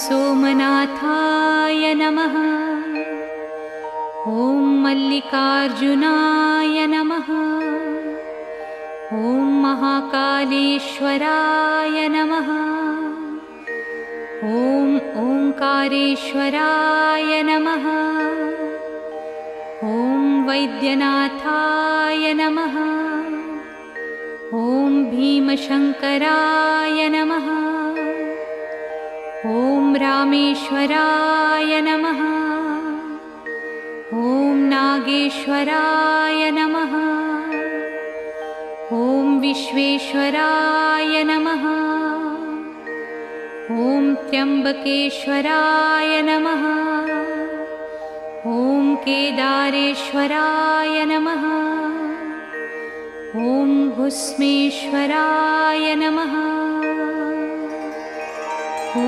सोमनाथाय नमः। ॐ मल्लिकार्जुनाय नमः। ॐ महाकालेश्वराय नमः। ॐ ओंकारेश्वराय नमः। ॐ वैद्यनाथाय नमः। ॐ भीमशंकराय नमः। ॐ रामेश्वराय नमः। ॐ नागेश्वराय नमः। ॐ विश्वेश्वराय नमः। ॐ त्र्यंबकेश्वराय नमः। ॐ केदारेश्वराय नमः। ॐ भुस्मेश्वराय नमः।